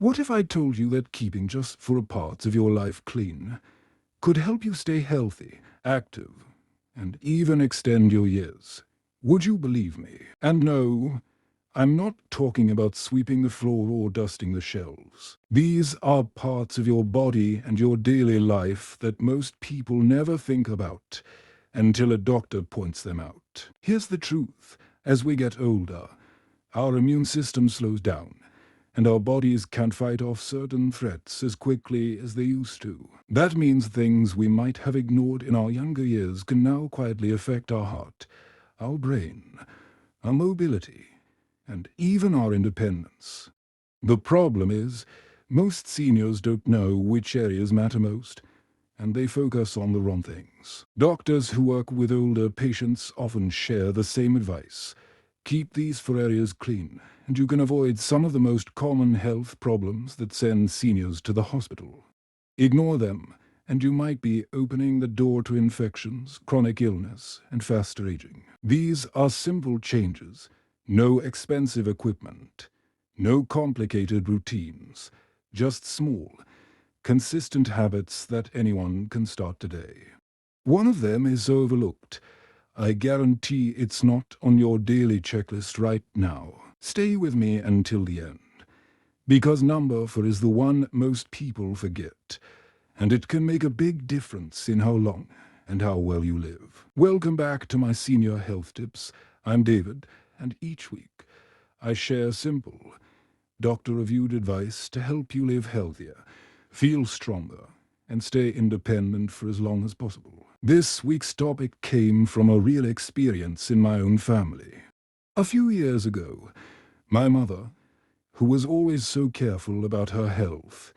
What if I told you that keeping just 4 parts of your life clean could help you stay healthy, active, and even extend your years? Would you believe me? And no, I'm not talking about sweeping the floor or dusting the shelves. These are parts of your body and your daily life that most people never think about until a doctor points them out. Here's the truth. As we get older, our immune system slows down, and our bodies can't fight off certain threats as quickly as they used to. That means things we might have ignored in our younger years can now quietly affect our heart, our brain, our mobility, and even our independence. The problem is, most seniors don't know which areas matter most, and they focus on the wrong things. Doctors who work with older patients often share the same advice. Keep these 4 areas clean, and you can avoid some of the most common health problems that send seniors to the hospital. Ignore them, and you might be opening the door to infections, chronic illness, and faster aging. These are simple changes. No expensive equipment, no complicated routines, just small, consistent habits that anyone can start today. One of them is overlooked. I guarantee it's not on your daily checklist right now. Stay with me until the end, because number 4 is the one most people forget, and it can make a big difference in how long and how well you live. Welcome back to my Senior Health Tips. I'm David, and each week I share simple, doctor-reviewed advice to help you live healthier, feel stronger, and stay independent for as long as possible. This week's topic came from a real experience in my own family. A few years ago, my mother, who was always so careful about her health,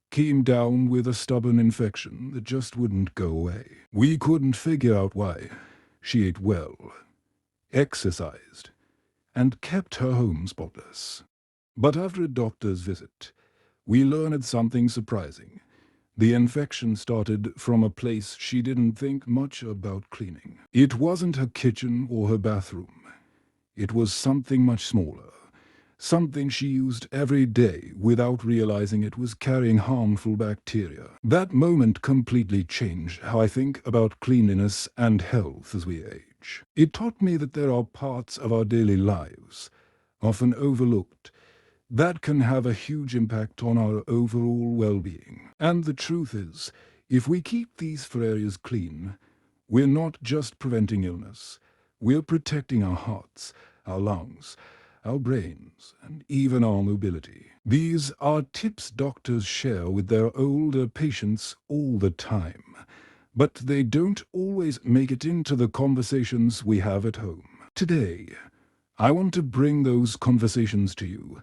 came down with a stubborn infection that just wouldn't go away. We couldn't figure out why. She ate well, exercised, and kept her home spotless. But after a doctor's visit, we learned something surprising. The infection started from a place she didn't think much about cleaning. It wasn't her kitchen or her bathroom. It was something much smaller. Something she used every day without realizing it was carrying harmful bacteria. That moment completely changed how I think about cleanliness and health as we age. It taught me that there are parts of our daily lives, often overlooked, that can have a huge impact on our overall well-being. And the truth is, if we keep these 4 areas clean, we're not just preventing illness, we're protecting our hearts, our lungs, our brains, and even our mobility. These are tips doctors share with their older patients all the time, but they don't always make it into the conversations we have at home. Today, I want to bring those conversations to you,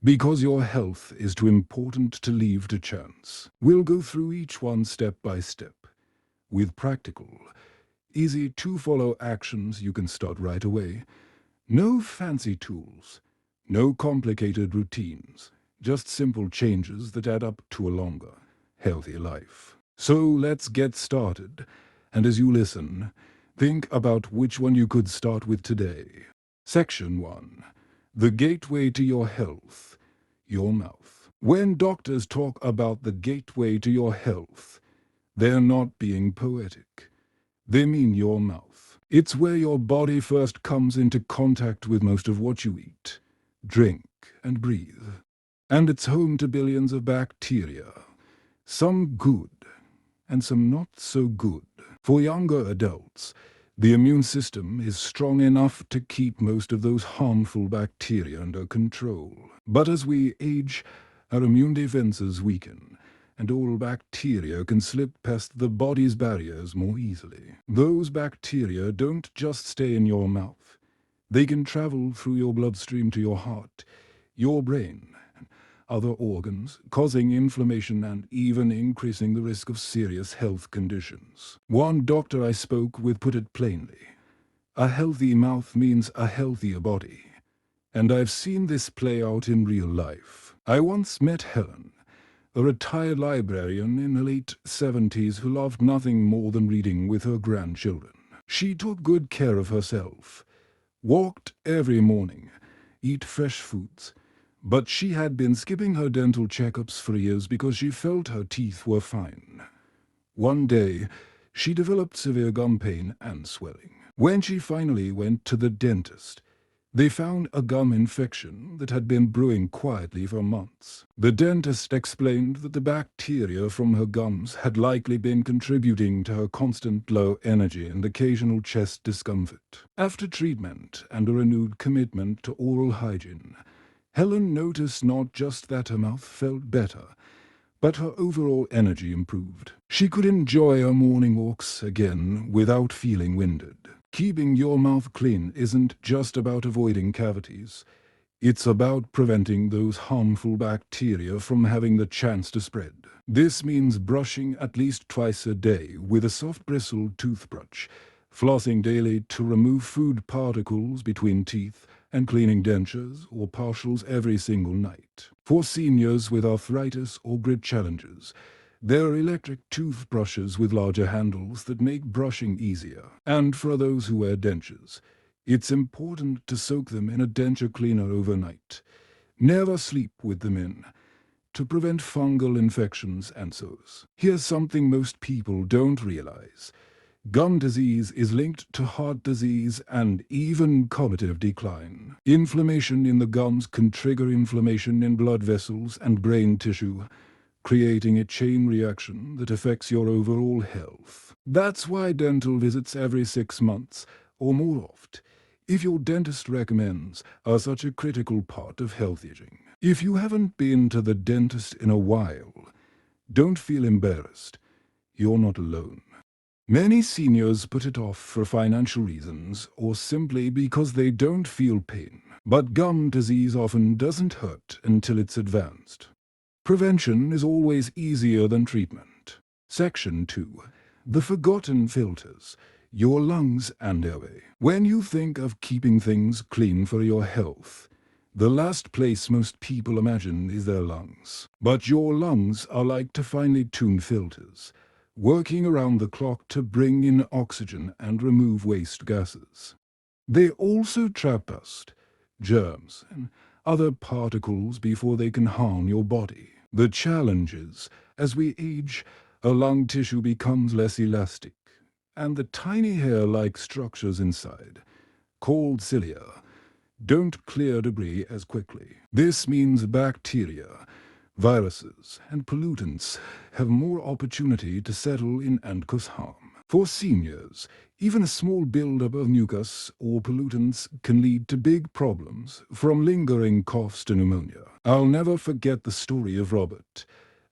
because your health is too important to leave to chance. We'll go through each one step by step, with practical, easy-to-follow actions you can start right away. No fancy tools, no complicated routines, just simple changes that add up to a longer, healthier life. So let's get started, and as you listen, think about which one you could start with today. Section 1. The gateway to your health, your mouth. When doctors talk about the gateway to your health, they're not being poetic. They mean your mouth. It's where your body first comes into contact with most of what you eat, drink, and breathe. And it's home to billions of bacteria, some good and some not so good. For younger adults, the immune system is strong enough to keep most of those harmful bacteria under control. But as we age, our immune defenses weaken, and all bacteria can slip past the body's barriers more easily. Those bacteria don't just stay in your mouth. They can travel through your bloodstream to your heart, your brain, and other organs, causing inflammation and even increasing the risk of serious health conditions. One doctor I spoke with put it plainly: a healthy mouth means a healthier body. And I've seen this play out in real life. I once met Helen, a retired librarian in her late 70s who loved nothing more than reading with her grandchildren. She took good care of herself, walked every morning, eat fresh foods, But she had been skipping her dental checkups for years because she felt her teeth were fine. One day, she developed severe gum pain and swelling. When she finally went to the dentist, they found a gum infection that had been brewing quietly for months. The dentist explained that the bacteria from her gums had likely been contributing to her constant low energy and occasional chest discomfort. After treatment and a renewed commitment to oral hygiene, Helen noticed not just that her mouth felt better, but her overall energy improved. She could enjoy her morning walks again without feeling winded. Keeping your mouth clean isn't just about avoiding cavities. It's about preventing those harmful bacteria from having the chance to spread. This means brushing at least twice a day with a soft-bristled toothbrush, flossing daily to remove food particles between teeth, and cleaning dentures or partials every single night. For seniors with arthritis or grit challenges, there are electric toothbrushes with larger handles that make brushing easier. And for those who wear dentures, it's important to soak them in a denture cleaner overnight. Never sleep with them in, to prevent fungal infections and sores. Here's something most people don't realize. Gum disease is linked to heart disease and even cognitive decline. Inflammation in the gums can trigger inflammation in blood vessels and brain tissue, creating a chain reaction that affects your overall health. That's why dental visits every 6 months or more often, if your dentist recommends, are such a critical part of health aging. If you haven't been to the dentist in a while, don't feel embarrassed. You're not alone. Many seniors put it off for financial reasons or simply because they don't feel pain. But gum disease often doesn't hurt until it's advanced. Prevention is always easier than treatment. Section 2. The Forgotten Filters. Your lungs and airway. When you think of keeping things clean for your health, the last place most people imagine is their lungs. But your lungs are like to finely tuned filters, working around the clock to bring in oxygen and remove waste gases. They also trap dust, germs, and other particles before they can harm your body. The challenge is, as we age, our lung tissue becomes less elastic, and the tiny hair-like structures inside, called cilia, don't clear debris as quickly. This means bacteria, viruses, and pollutants have more opportunity to settle in and cause harm. For seniors, even a small buildup of mucus or pollutants can lead to big problems, from lingering coughs to pneumonia. I'll never forget the story of Robert,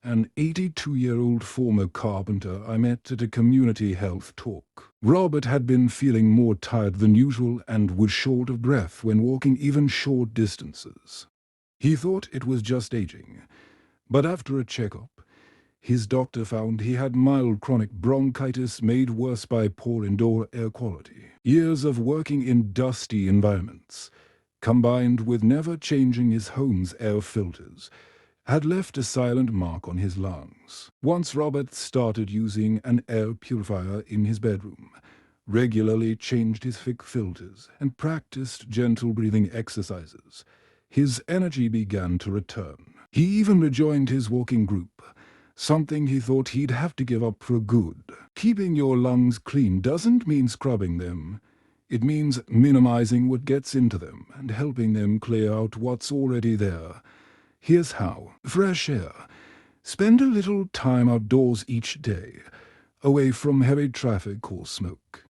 an 82-year-old former carpenter I met at a community health talk. Robert had been feeling more tired than usual and was short of breath when walking even short distances. He thought it was just aging, but after a checkup, his doctor found he had mild chronic bronchitis made worse by poor indoor air quality. Years of working in dusty environments, combined with never changing his home's air filters, had left a silent mark on his lungs. Once Robert started using an air purifier in his bedroom, regularly changed his thick filters, and practiced gentle breathing exercises, his energy began to return. He even rejoined his walking group, something he thought he'd have to give up for good. Keeping your lungs clean doesn't mean scrubbing them. It means minimizing what gets into them and helping them clear out what's already there. Here's how. Fresh air. Spend a little time outdoors each day, away from heavy traffic or smoke.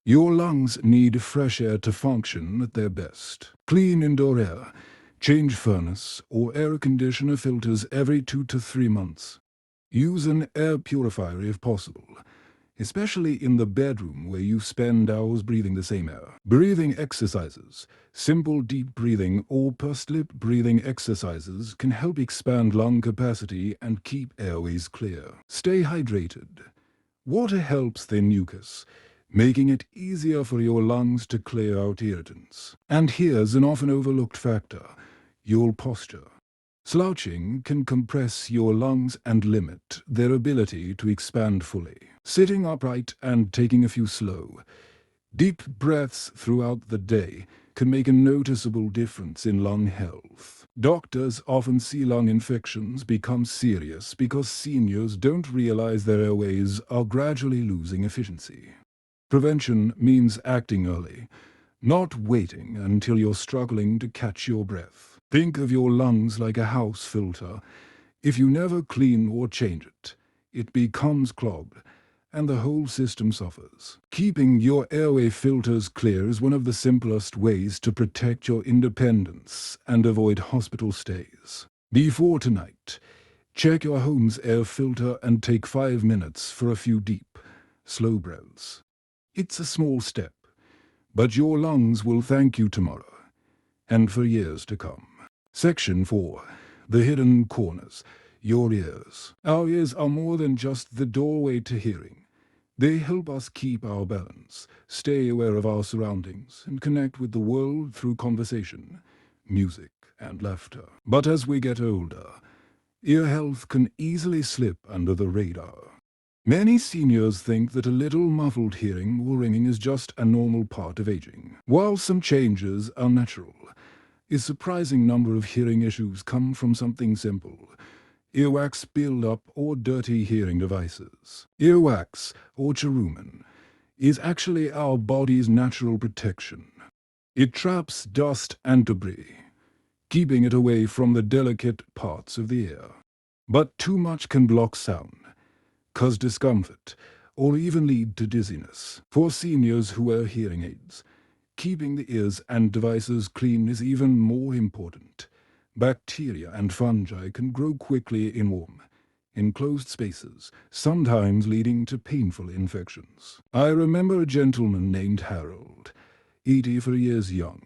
Your lungs need fresh air to function at their best. Clean indoor air. Change furnace or air conditioner filters every 2 to 3 months. Use an air purifier if possible, especially in the bedroom where you spend hours breathing the same air. Breathing exercises, simple deep breathing or pursed lip breathing exercises can help expand lung capacity and keep airways clear. Stay hydrated. Water helps thin mucus, making it easier for your lungs to clear out irritants. And here's an often overlooked factor: your posture. Slouching can compress your lungs and limit their ability to expand fully. Sitting upright and taking a few slow, deep breaths throughout the day can make a noticeable difference in lung health. Doctors often see lung infections become serious because seniors don't realize their airways are gradually losing efficiency. Prevention means acting early, not waiting until you're struggling to catch your breath. Think of your lungs like a house filter. If you never clean or change it, it becomes clogged, and the whole system suffers. Keeping your airway filters clear is one of the simplest ways to protect your independence and avoid hospital stays. Before tonight, check your home's air filter and take 5 minutes for a few deep, slow breaths. It's a small step, but your lungs will thank you tomorrow, and for years to come. Section 4. The Hidden Corners. Your ears. Our ears are more than just the doorway to hearing. They help us keep our balance, stay aware of our surroundings, and connect with the world through conversation, music, and laughter. But as we get older, ear health can easily slip under the radar. Many seniors think that a little muffled hearing or ringing is just a normal part of aging. While some changes are natural, a surprising number of hearing issues come from something simple: earwax buildup or dirty hearing devices. Earwax, or cerumen, is actually our body's natural protection. It traps dust and debris, keeping it away from the delicate parts of the ear. But too much can block sound, cause discomfort, or even lead to dizziness. For seniors who wear hearing aids, keeping the ears and devices clean is even more important. Bacteria and fungi can grow quickly in warm, enclosed spaces, sometimes leading to painful infections. I remember a gentleman named Harold, 84 years young,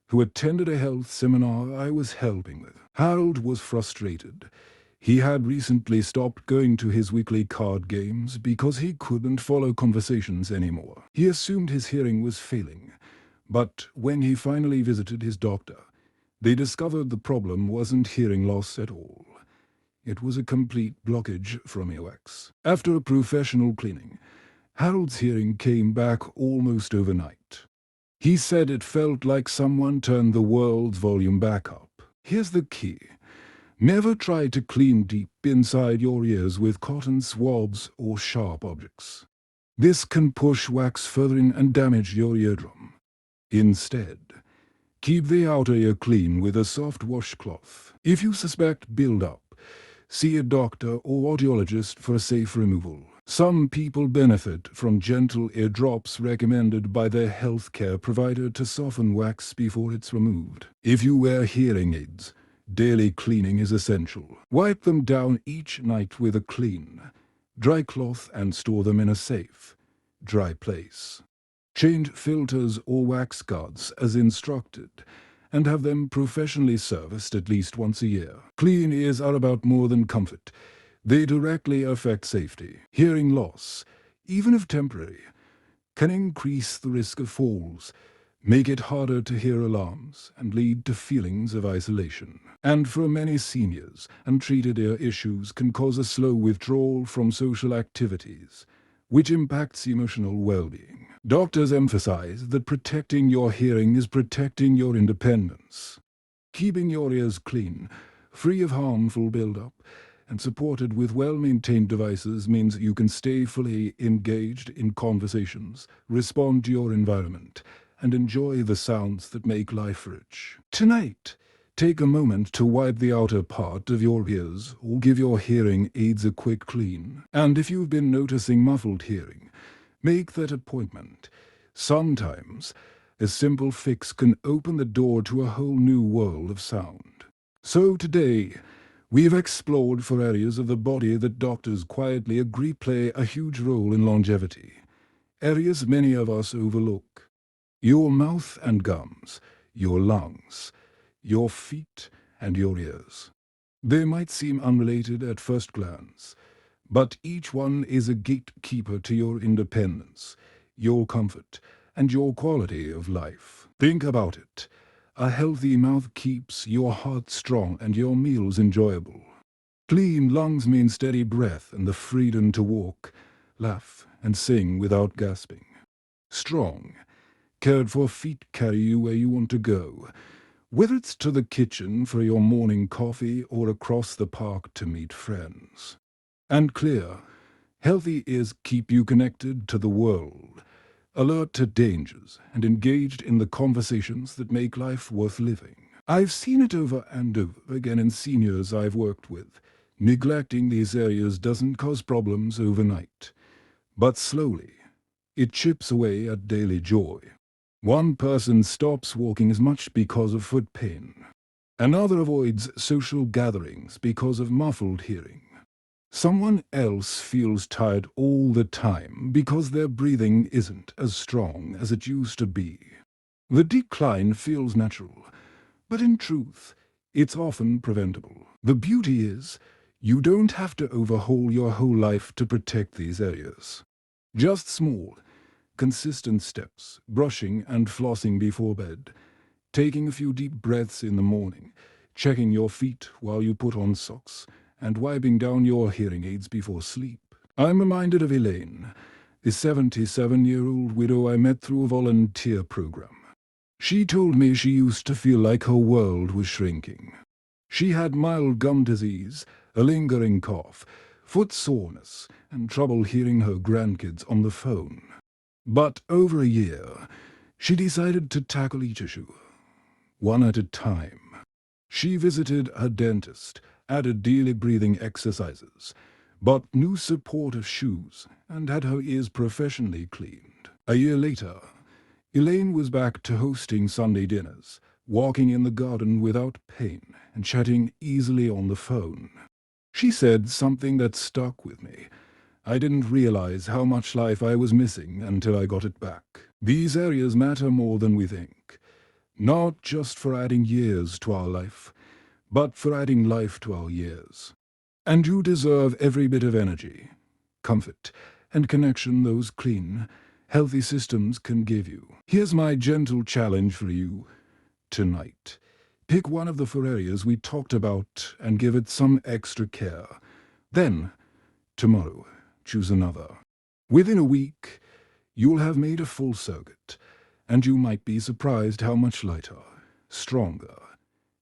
who attended a health seminar I was helping with. Harold was frustrated. He had recently stopped going to his weekly card games because he couldn't follow conversations anymore. He assumed his hearing was failing, but when he finally visited his doctor, they discovered the problem wasn't hearing loss at all. It was a complete blockage from earwax. After a professional cleaning, Harold's hearing came back almost overnight. He said it felt like someone turned the world's volume back up. Here's the key. Never try to clean deep inside your ears with cotton swabs or sharp objects. This can push wax further in and damage your eardrum. Instead, keep the outer ear clean with a soft washcloth. If you suspect buildup, see a doctor or audiologist for a safe removal. Some people benefit from gentle ear drops recommended by their healthcare provider to soften wax before it's removed. If you wear hearing aids, daily cleaning is essential. Wipe them down each night with a clean, dry cloth and store them in a safe, dry place. Change filters or wax guards as instructed, and have them professionally serviced at least once a year. Clean ears are about more than comfort. They directly affect safety. Hearing loss, even if temporary, can increase the risk of falls, make it harder to hear alarms, and lead to feelings of isolation. And for many seniors, untreated ear issues can cause a slow withdrawal from social activities, which impacts emotional well-being. Doctors emphasize that protecting your hearing is protecting your independence. Keeping your ears clean, free of harmful buildup, and supported with well-maintained devices means you can stay fully engaged in conversations, respond to your environment, and enjoy the sounds that make life rich. Tonight, take a moment to wipe the outer part of your ears or give your hearing aids a quick clean. And if you've been noticing muffled hearing, make that appointment. Sometimes, a simple fix can open the door to a whole new world of sound. So today, we've explored 4 areas of the body that doctors quietly agree play a huge role in longevity. Areas many of us overlook. Your mouth and gums, your lungs, your feet and your ears. They might seem unrelated at first glance, but each one is a gatekeeper to your independence, your comfort, and your quality of life. Think about it. A healthy mouth keeps your heart strong and your meals enjoyable. Clean lungs mean steady breath and the freedom to walk, laugh, and sing without gasping. Strong, cared for feet carry you where you want to go, Whether it's to the kitchen for your morning coffee or across the park to meet friends. And clear, healthy ears keep you connected to the world, alert to dangers, and engaged in the conversations that make life worth living. I've seen it over and over again in seniors I've worked with. Neglecting these areas doesn't cause problems overnight, but slowly, it chips away at daily joy. One person stops walking as much because of foot pain. Another avoids social gatherings because of muffled hearing. Someone else feels tired all the time because their breathing isn't as strong as it used to be. The decline feels natural, but in truth, it's often preventable. The beauty is, you don't have to overhaul your whole life to protect these areas. Just small, consistent steps, brushing and flossing before bed, taking a few deep breaths in the morning, checking your feet while you put on socks, and wiping down your hearing aids before sleep. I'm reminded of Elaine, the 77-year-old widow I met through a volunteer program. She told me she used to feel like her world was shrinking. She had mild gum disease, a lingering cough, foot soreness, and trouble hearing her grandkids on the phone. But over a year, she decided to tackle each issue, one at a time. She visited her dentist, added daily breathing exercises, bought new supportive shoes, and had her ears professionally cleaned. A year later, Elaine was back to hosting Sunday dinners, walking in the garden without pain, and chatting easily on the phone. She said something that stuck with me. I didn't realize how much life I was missing until I got it back. These areas matter more than we think. Not just for adding years to our life, but for adding life to our years. And you deserve every bit of energy, comfort, and connection those clean, healthy systems can give you. Here's my gentle challenge for you tonight. Pick one of the 4 areas we talked about and give it some extra care. Then, tomorrow, choose another. Within a week, you'll have made a full circuit, and you might be surprised how much lighter, stronger,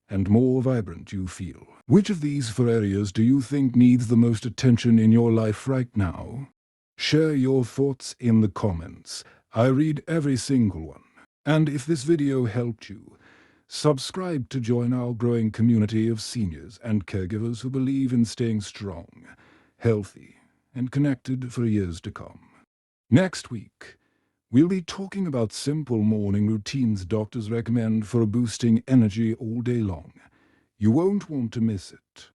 and more vibrant you feel. Which of these 4 areas do you think needs the most attention in your life right now? Share your thoughts in the comments. I read every single one. And if this video helped you, subscribe to join our growing community of seniors and caregivers who believe in staying strong, healthy, and connected for years to come. Next week, we'll be talking about simple morning routines doctors recommend for boosting energy all day long. You won't want to miss it.